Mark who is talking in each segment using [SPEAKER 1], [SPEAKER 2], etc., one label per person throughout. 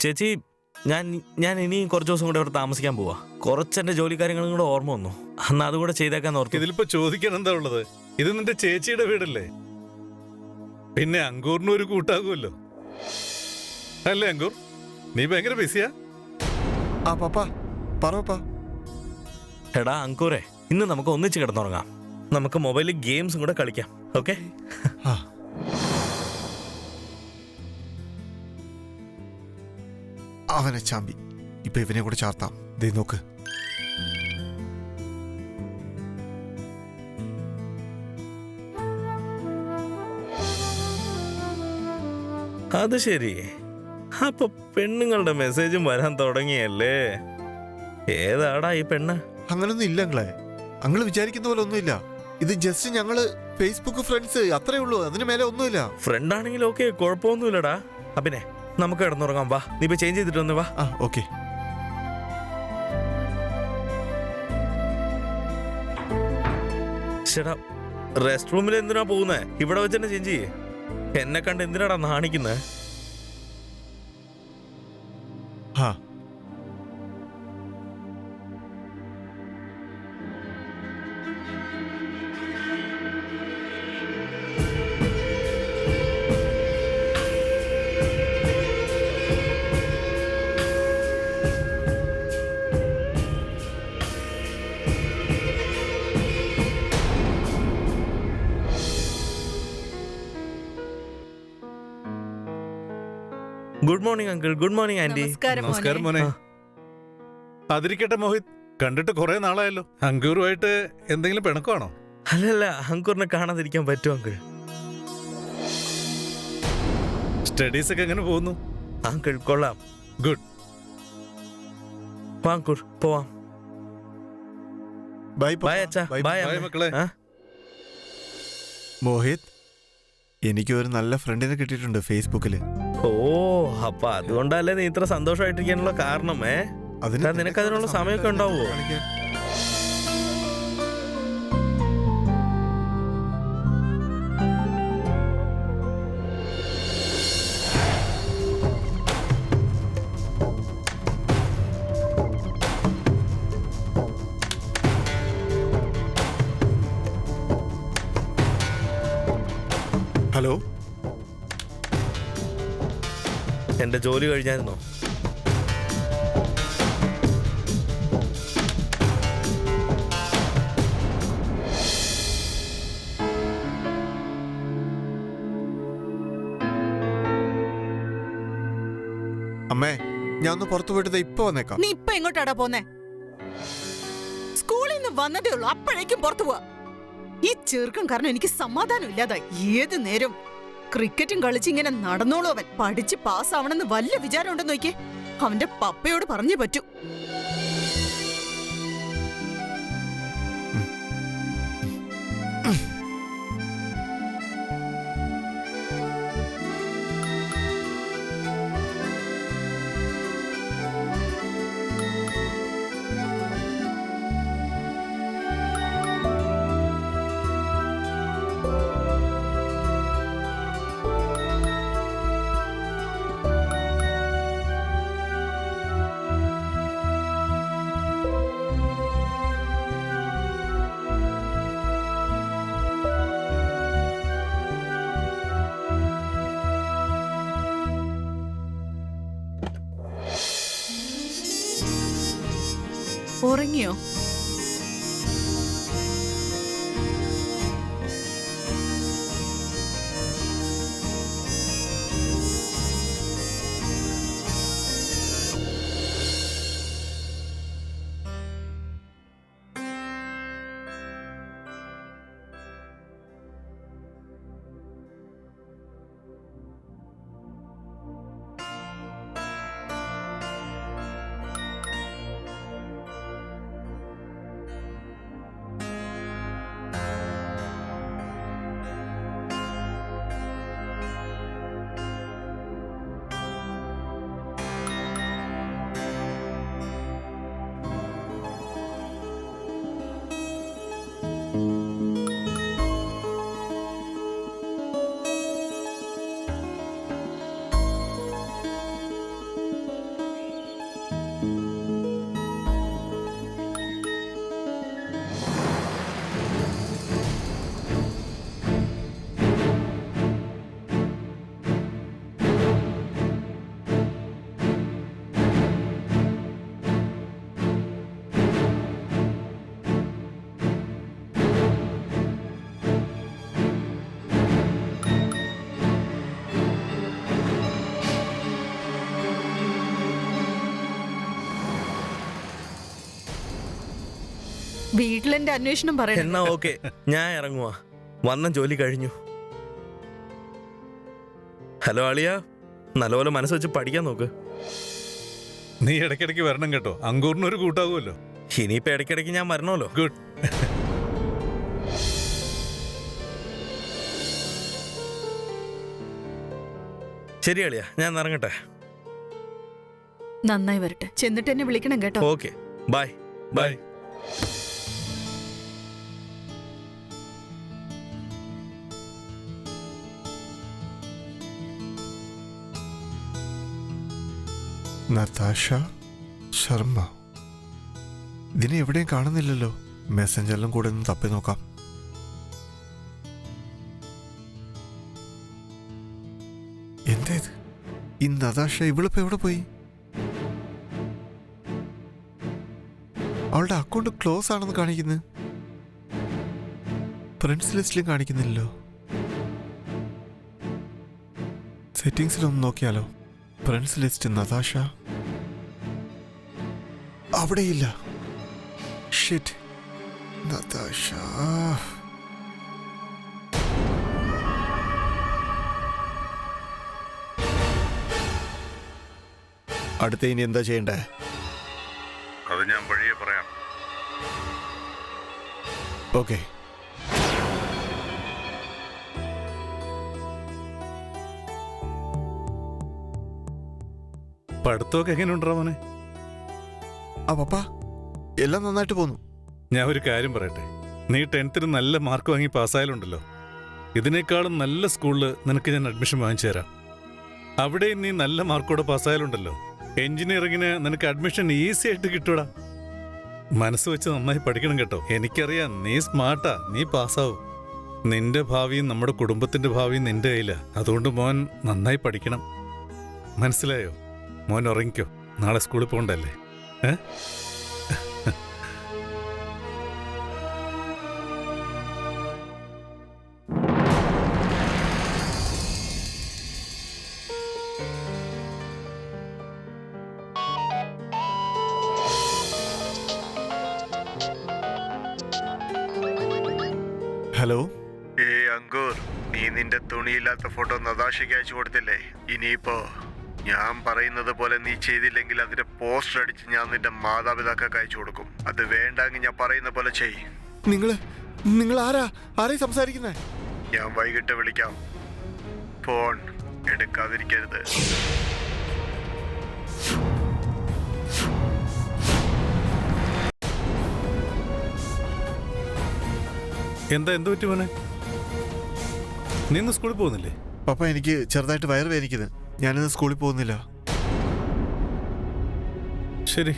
[SPEAKER 1] ചേച്ചി, ഞാൻ ഞാൻ ഇനിയും കുറച്ച് ദിവസം കൂടെ അവിടെ താമസിക്കാൻ പോവാ. കുറച്ചെന്റെ ജോലി കാര്യങ്ങളും കൂടെ ഓർമ്മ വന്നു. അന്ന് അതുകൂടെ ചെയ്തേക്കാൻ ഓർത്തു.
[SPEAKER 2] ഇതിലിപ്പോ ചോദിക്കാൻ എന്താ ഉള്ളത്? ഇത് നിന്റെ ചേച്ചിയുടെ വീടല്ലേ? പിന്നെ അങ്കൂറിന് ഒരു കൂട്ടാകുമല്ലോ അല്ലേ? അങ്കൂർ, നീ ഭയങ്കര ബിസിയാ?
[SPEAKER 3] ആ പപ്പാ പറപ്പാ.
[SPEAKER 1] എടാ അങ്കൂറെ, ഇന്ന് നമുക്ക് ഒന്നിച്ച് കിടന്നുറങ്ങാം. നമുക്ക് മൊബൈലിൽ ഗെയിംസും കൂടെ കളിക്കാം. ഓക്കെ?
[SPEAKER 3] അവനെ ചാമ്പി. ഇപ്പൊ ഇവനെ കൂടെ ചാർത്താം. ദേ നോക്ക്.
[SPEAKER 1] അത് ശരി. അപ്പൊ പെണ്ണുങ്ങളുടെ മെസ്സേജും വരാൻ തുടങ്ങിയല്ലേ? ഏതാടാ ഈ പെണ്ണ്?
[SPEAKER 3] അങ്ങനൊന്നും ഇല്ല അങ്ങളെ. അങ്ങള് വിചാരിക്കുന്ന പോലെ ഒന്നുമില്ല. ഇത് ജസ്റ്റ് ഞങ്ങള് ഫേസ്ബുക്ക് ഫ്രണ്ട്സ്, അത്രേ ഉള്ളൂ. അതിന് മേലെ ഒന്നുമില്ല.
[SPEAKER 1] ഫ്രണ്ട് ആണെങ്കിൽ ഓക്കെ, കുഴപ്പമൊന്നുമില്ലടാ. അപ്പിനെ നമുക്ക് കിടന്നുറങ്ങാം. വാ, നീ ഇപ്പൊ ചേഞ്ച് ചെയ്തിട്ട് വന്ന് വാ.
[SPEAKER 3] ആ ഓക്കെ.
[SPEAKER 1] ചേട്ടാ, റെസ്റ്റ് റൂമിൽ എന്തിനാ പോകുന്നേ? ഇവിടെ വെച്ച് തന്നെ ചേഞ്ച് ചെയ്യേ. എന്നെ കണ്ട് എന്തിനാടാ നാണിക്കുന്നേ?
[SPEAKER 3] ആ
[SPEAKER 1] good morning uncle. Good morning anti.
[SPEAKER 2] നമസ്കാരം മോനെ. അതിരിക്കട്ടെ മോഹിത്, കണ്ടിട്ട് കുറെ നാളായല്ലോ. അങ്കൂറുമായിട്ട് എന്തെങ്കിലും പിണക്കമാണോ?
[SPEAKER 1] അല്ലല്ല, അങ്കൂറിനെ കാണാതിരിക്കാൻ പറ്റുമോ അങ്കിൾ?
[SPEAKER 2] സ്റ്റഡീസ് ഒക്കെ എങ്ങനെ പോകുന്നു?
[SPEAKER 1] അങ്കിൾ കൊള്ളാം.
[SPEAKER 2] ഗുഡ്.
[SPEAKER 1] വാ അങ്കിൾ, പോവാം.
[SPEAKER 3] ബൈ
[SPEAKER 1] ബൈ അച്ഛാ. ബൈ
[SPEAKER 2] ബൈ മക്കളെ.
[SPEAKER 3] മോഹിത്, എനിക്ക് ഒരു നല്ല ഫ്രണ്ടിനെ കിട്ടിയിട്ടുണ്ട് ഫേസ്ബുക്കില്.
[SPEAKER 1] ഓ, അപ്പൊ അതുകൊണ്ടല്ലേ നീ ഇത്ര സന്തോഷമായിട്ടിരിക്കാനുള്ള കാരണമേ? നിനക്ക് അതിനുള്ള സമയമൊക്കെ ഉണ്ടാവുമോ?
[SPEAKER 3] ഹലോ,
[SPEAKER 1] എന്റെ ജോലി കഴിഞ്ഞായിരുന്നോ?
[SPEAKER 3] അമ്മേ, ഞാൻ ഒന്ന് പുറത്തു പോയിട്ട് ഇപ്പൊ വന്നേക്കാം.
[SPEAKER 4] നീ ഇപ്പൊ എങ്ങോട്ടാടാ പോന്നെ? സ്കൂളിൽ നിന്ന് വന്നതേ ഉള്ളൂ, അപ്പോഴേക്കും പുറത്തു പോവാ. ഈ ചെറുക്കം കാരണം എനിക്ക് സമാധാനം ഇല്ലാതായി. ഏത് നേരം ക്രിക്കറ്റും കളിച്ച് ഇങ്ങനെ നടന്നോളൂ. അവൻ പഠിച്ച് പാസ്സാവണമെന്ന് വല്ല വിചാരം ഉണ്ടെന്ന് നോക്കിയേ. അവന്റെ പപ്പയോട് പറഞ്ഞേ പറ്റൂ. ഉറങ്ങിയോ? വീട്ടിലെന്റെ അന്വേഷണം പറയണം.
[SPEAKER 1] എന്നാ ഓക്കെ, ഞാൻ ഇറങ്ങുവാ. വന്ന ജോലി കഴിഞ്ഞു. ഹലോ അളിയ, നല്ലപോലെ മനസ്സ് വെച്ച് പഠിക്കാൻ നോക്ക്.
[SPEAKER 2] നീ ഇടയ്ക്കിടയ്ക്ക് വരണം കേട്ടോ, അങ്കൂറിനൊരു കൂട്ടാകുമല്ലോ.
[SPEAKER 1] ഇനിയിപ്പോ ഇടയ്ക്കിടയ്ക്ക് ഞാൻ വരണമല്ലോ.
[SPEAKER 2] ഗുഡ്.
[SPEAKER 1] ശരി അളിയ, ഞാൻ ഇറങ്ങട്ടെ.
[SPEAKER 4] നന്നായി വരട്ടെ. ചെന്നിട്ട് എന്നെ വിളിക്കണം കേട്ടോ.
[SPEAKER 1] Okay, bye bye.
[SPEAKER 2] Bye.
[SPEAKER 3] Natasha Sharma. ഇതിനെ എവിടെയും കാണുന്നില്ലല്ലോ. മെസ്സഞ്ചറിലും കൂടെ ഒന്ന് തപ്പി നോക്കാം. എന്താ ഇത്? ഈ നതാഷ ഇവളിപ്പോ എവിടെ പോയി? അവളുടെ അക്കൗണ്ട് ക്ലോസ് ആണെന്ന് കാണിക്കുന്നു. ഫ്രണ്ട്സ് ലിസ്റ്റിലും കാണിക്കുന്നില്ലല്ലോ. സെറ്റിംഗ്സിലൊന്ന് നോക്കിയാലോ. ഫ്രണ്ട്സ് ലിസ്റ്റ് നതാഷ അവിടെയില്ല. ഷിറ്റ്. നതാഷ. അടുത്ത ഇനി എന്താ ചെയ്യണ്ടേ?
[SPEAKER 2] അത് ഞാൻ വഴിയെ പറയാം.
[SPEAKER 3] ഓക്കെ.
[SPEAKER 2] പഠിത്തമൊക്കെ എങ്ങനെയുണ്ടാ മോനെ?
[SPEAKER 3] ആ പപ്പ, എല്ലാം നന്നായിട്ട് പോന്നു.
[SPEAKER 2] ഞാൻ ഒരു കാര്യം പറയട്ടെ, നീ 10th നല്ല മാർക്ക് വാങ്ങി പാസ്സായാലുണ്ടല്ലോ, ഇതിനേക്കാളും നല്ല സ്കൂളിൽ നിനക്ക് ഞാൻ അഡ്മിഷൻ വാങ്ങിച്ചു തരാം. അവിടെ നീ നല്ല മാർക്കോടെ പാസ്സായാലുണ്ടല്ലോ, എഞ്ചിനീയറിങ്ങിന് നിനക്ക് അഡ്മിഷൻ ഈസി ആയിട്ട് കിട്ടൂടാ. മനസ്സ് വെച്ച് നന്നായി പഠിക്കണം കേട്ടോ. എനിക്കറിയാം നീ സ്മാർട്ടാ, നീ പാസ്സാവും. നിന്റെ ഭാവിയും നമ്മുടെ കുടുംബത്തിന്റെ ഭാവിയും നിന്റെ കയ്യിലാ. അതുകൊണ്ട് മോൻ നന്നായി പഠിക്കണം, മനസ്സിലായോ? മോൻ ഉറങ്ങിക്കോ, നാളെ സ്കൂളിൽ പോകണ്ടല്ലേ?
[SPEAKER 3] ഹലോ.
[SPEAKER 5] അങ്കൂർ, നീ നിന്റെ തുണിയില്ലാത്ത ഫോട്ടോ നതാഷയ്ക്ക് അയച്ചു കൊടുത്തില്ലേ? ഇനിയിപ്പോ ഞാൻ പറയുന്നത് പോലെ നീ ചെയ്തില്ലെങ്കിൽ അതിന്റെ പോസ്റ്റർ അടിച്ച് ഞാൻ നിന്റെ മാതാപിതാക്കൾക്ക് അയച്ചു കൊടുക്കും. അത് വേണ്ടെങ്കിൽ ഞാൻ പറയുന്ന പോലെ ചെയ്.
[SPEAKER 3] നിങ്ങൾ ആരായി സംസാരിക്കുന്നേ?
[SPEAKER 5] ഞാൻ വൈകിട്ട് വിളിക്കാം. ഫോൺ എടുക്കാതിരിക്കരുത്.
[SPEAKER 2] എന്ത് പറ്റി മോനെ? നീ ഇന്ന് സ്കൂളിൽ പോകുന്നില്ലേ?
[SPEAKER 3] പപ്പ, എനിക്ക് ചെറുതായിട്ട് വയറ് വേദനിക്കുന്നത്. ഞാനിന്ന് സ്കൂളിൽ പോകുന്നില്ല.
[SPEAKER 2] ശരി.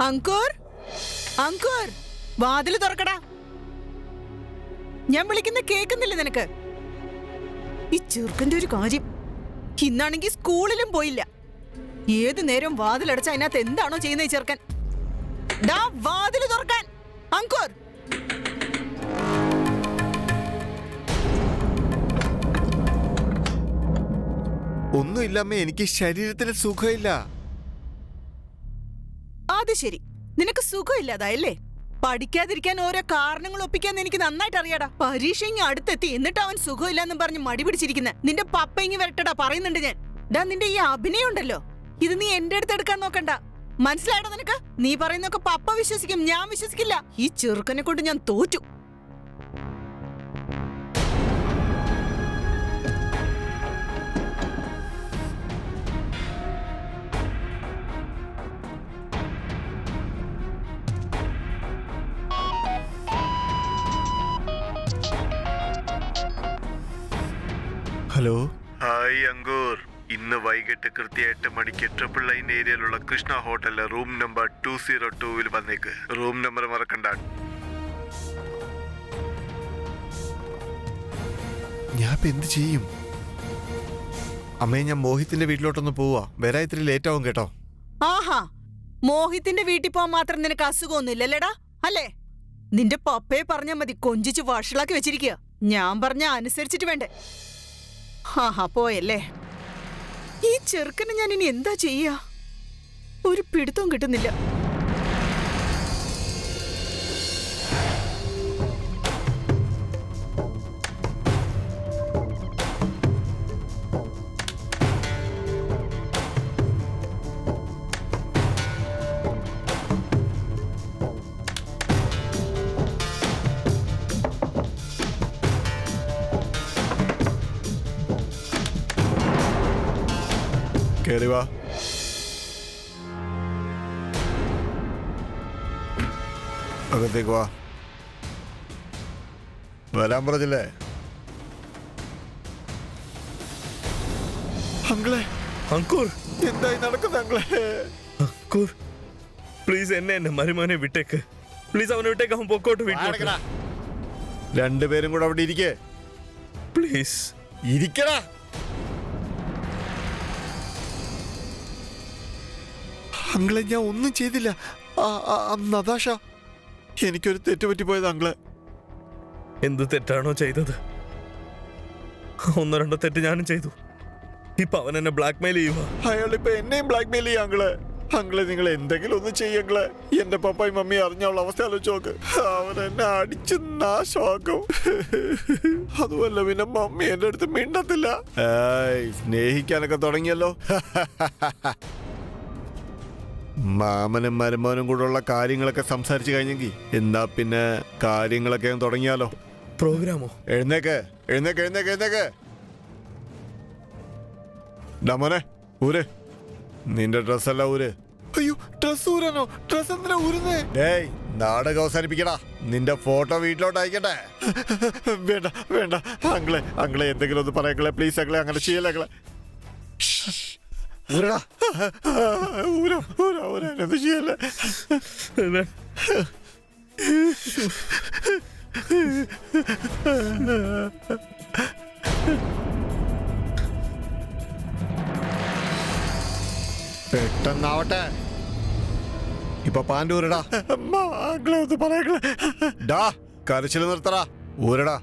[SPEAKER 4] അങ്കൂർ, അങ്കൂർ, വാതില് തുറക്കടാ. ഞാൻ വിളിക്കുന്ന കേൾക്കുന്നില്ല നിനക്ക്? ഈ ചെറുക്കന്റെ ഒരു കാര്യം, ഇന്നാണെങ്കിൽ സ്കൂളിലും പോയില്ല. ഏതു നേരം വാതിലടച്ച അതിനകത്ത് എന്താണോ ചെയ്യുന്ന ഈ ചെറുക്കൻ? ദാ വാതില് തുറക്കാൻ. അങ്കൂർ,
[SPEAKER 3] ഒന്നുമില്ലമ്മേ, എനിക്ക് ശരീരത്തിന് സുഖമില്ല.
[SPEAKER 4] അത് ശരി, നിനക്ക് സുഖമില്ലാതായല്ലേ? പഠിക്കാതിരിക്കാൻ ഓരോ കാരണങ്ങൾ ഒപ്പിക്കാൻ എനിക്ക് നന്നായിട്ട് അറിയാടാ. പരീക്ഷ ഇങ്ങ് അടുത്തെത്തി, എന്നിട്ട് അവൻ സുഖമില്ലെന്നും പറഞ്ഞ് മടി പിടിച്ചിരിക്കുന്ന നിന്റെ പപ്പ ഇങ്ങ് വരട്ടടാ. പറയുന്നുണ്ട് ഞാൻ. ഡാ, നിന്റെ ഈ അഭിനയം ഉണ്ടല്ലോ, ഇത് നീ എന്റെ അടുത്ത് എടുക്കാൻ നോക്കണ്ട. മനസ്സിലായടാ നിനക്ക്? നീ പറയുന്നൊക്കെ പപ്പ വിശ്വസിക്കും, ഞാൻ വിശ്വസിക്കില്ല. ഈ ചെറുക്കനെ കൊണ്ട് ഞാൻ തോറ്റു.
[SPEAKER 3] ഹലോ.
[SPEAKER 5] ഹായ് അങ്കൂർ, ഇന്ന് വൈകിട്ട് കൃത്യം 8 മണിക്ക് ട്രിപ്പിൾ ലൈൻ ഏരിയയിലുള്ള കൃഷ്ണ ഹോട്ടലിലെ റൂം നമ്പർ 202 വന്നേക്ക്. റൂം നമ്പർ മറക്കണ്ട.
[SPEAKER 3] ഞാൻ ഇപ്പൊ എന്ത് ചെയ്യും? അമ്മയെ, ഞാൻ മോഹിത്തിന്റെ വീട്ടിലോട്ടൊന്ന് പോവാ. വരാൻ ഇത്തിരി ലേറ്റ് ആവും കേട്ടോ.
[SPEAKER 4] ആഹാ, മോഹിത്തിന്റെ വീട്ടിൽ പോകാൻ മാത്രം നിനക്ക് അസുഖമൊന്നുമില്ലല്ലേടാ? അല്ലേ? നിന്റെ പപ്പയെ പറഞ്ഞാ മതി, കൊഞ്ചിച്ച് വഷളാക്കി വെച്ചിരിക്കുക. ഞാൻ പറഞ്ഞ അനുസരിച്ചിട്ട് വേണ്ടേ? പോയല്ലേ. ഈ ചെറുക്കനെ ഞാൻ ഇനി എന്താ ചെയ്യാ? ഒരു പിടുത്തവും കിട്ടുന്നില്ല.
[SPEAKER 3] കേറി വാ. അകത്തേക്ക് വാ. വരാൻ പറഞ്ഞില്ലേ? അങ്കിളെ,
[SPEAKER 1] അങ്കൂർ,
[SPEAKER 3] എന്തായി നടക്കുന്നത് അങ്കിളെ?
[SPEAKER 1] അങ്കൂർ, പ്ലീസ് എന്നെ മരുമോനെ വിട്ടേക്ക്. പ്ലീസ് അവനെ വിട്ടേക്ക്. അവൻ പൊക്കോട്ട് വീട്ടിൽ.
[SPEAKER 3] രണ്ടുപേരും കൂടെ അവിടെ ഇരിക്കേ.
[SPEAKER 1] പ്ലീസ്
[SPEAKER 3] ഇരിക്കടാ. അങ്കിളെ, ഞാൻ ഒന്നും ചെയ്തില്ല. നതാഷ, എനിക്കൊരു തെറ്റുപറ്റിപ്പോയത് അങ്കിളെ.
[SPEAKER 1] എന്ത് തെറ്റാണോ ചെയ്തത്? ഒന്നോ രണ്ടോ തെറ്റ് ഞാനും ചെയ്തു. ഇപ്പൊ അവൻ എന്നെ ബ്ലാക്ക് മെയിൽ ചെയ്യുക.
[SPEAKER 3] അയാളിപ്പോ എന്നെയും ബ്ലാക്ക് മെയിൽ ചെയ്യാം അങ്കിളെ. അങ്കിളെ, നിങ്ങൾ എന്തെങ്കിലും ഒന്ന് ചെയ്യങ്ങളെ. എന്റെ പപ്പായും മമ്മിയും അറിഞ്ഞുള്ള അവസ്ഥ ആലോചിച്ച് നോക്ക്. അവൻ എന്നെ അടിച്ച് നാശമാക്കും. അതുമല്ല, പിന്നെ മമ്മി എന്റെ അടുത്ത് മിണ്ടത്തില്ല. സ്നേഹിക്കാനൊക്കെ തുടങ്ങിയല്ലോ. മാമനും മരുമോനും കൂടെ ഉള്ള കാര്യങ്ങളൊക്കെ സംസാരിച്ചു കഴിഞ്ഞെങ്കിൽ എന്നാ പിന്നെ കാര്യങ്ങളൊക്കെ തുടങ്ങിയാലോ.
[SPEAKER 1] പ്രോഗ്രാമോ?
[SPEAKER 3] എഴുന്നേക്ക്, എഴുന്നേക്ക്, എഴുന്നേക്ക്, എഴുന്നേക്ക്. ഡമോനെ, ഊര്. നിന്റെ ഡ്രസ്സല്ല ഊര്. അയ്യോ, ഡ്രസ് ഊരാനോ? ഡ്രസ് എന്തിനാ ഊരുന്നേ? ഡേയ്, നാടകം അവസാനിപ്പിക്കടാ. നിന്റെ ഫോട്ടോ വീട്ടിലോട്ട് അയക്കട്ടെ. വേണ്ട വേണ്ട അങ്കിളെ, അങ്കിളെ എന്തെങ്കിലും ഒന്ന് പറയങ്ങളെ പ്ലീസ്. അങ്കിളെ അങ്ങനെ ചെയ്യലങ്ങളെ. ഊരടാ. ഊരാ ഊരാ ഊരാ, എന്ത് ചെയ്യല്ലേ? പെട്ടെന്നാവട്ടെ. ഇപ്പൊ പാൻ്റെ ഊരടാ. അങ്കിളെ ഒന്ന് പറയങ്ങളെ. ഡാ, കരച്ചിൽ നിർത്തടാ. ഊരടാ.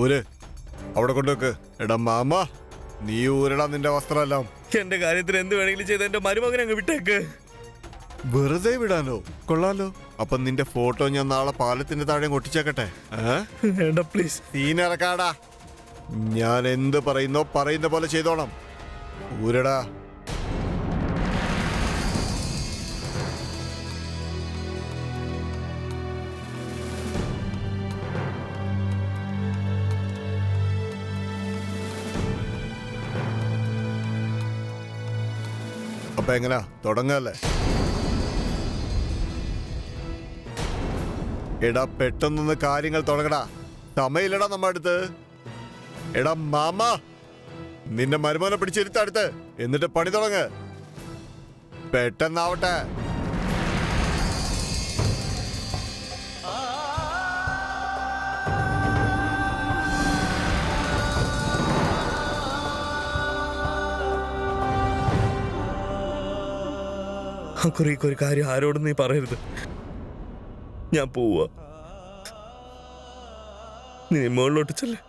[SPEAKER 3] ഊര് അവിടെ കൊണ്ടുവെക്ക്. എടാ മാമ, നീ ഊരടാ നിന്റെ വസ്ത്രമെല്ലാം.
[SPEAKER 1] എന്റെ കാര്യത്തിന് എന്ത് വേണമെങ്കിലും ചെയ്ത് എന്റെ മരുമകനെ അങ്ങ് വിട്ടേക്ക്.
[SPEAKER 3] വെറുതെ വിടാനോ? കൊള്ളാലോ. അപ്പൊ നിന്റെ ഫോട്ടോ ഞാൻ നാളെ പാലത്തിന്റെ താഴെ ഒട്ടിച്ചേക്കട്ടെ.
[SPEAKER 1] വേണ്ട പ്ലീസ്.
[SPEAKER 3] സീനിറക്കാടാ. ഞാൻ എന്ത് പറയുന്നോ പറയുന്ന പോലെ ചെയ്തോണം. ഊരടാ. അപ്പൊ എങ്ങനാ തുടങ്ങല്ലേ? എടാ, പെട്ടെന്നൊന്ന് കാര്യങ്ങൾ തുടങ്ങടാ. സമയമില്ലടാ നമ്മ അടുത്ത്. എടാ മാമ, നിന്റെ മരുമോനെ പിടിച്ചിരുത്തടുത്ത്. എന്നിട്ട് പണി തുടങ്ങ്. പെട്ടെന്നാവട്ടെ.
[SPEAKER 1] ഒരു കാര്യം ആരോടും നീ പറയരുത്. ഞാൻ പോവാ. നീ മുകളിലോട്ട് ചെല്ലേ.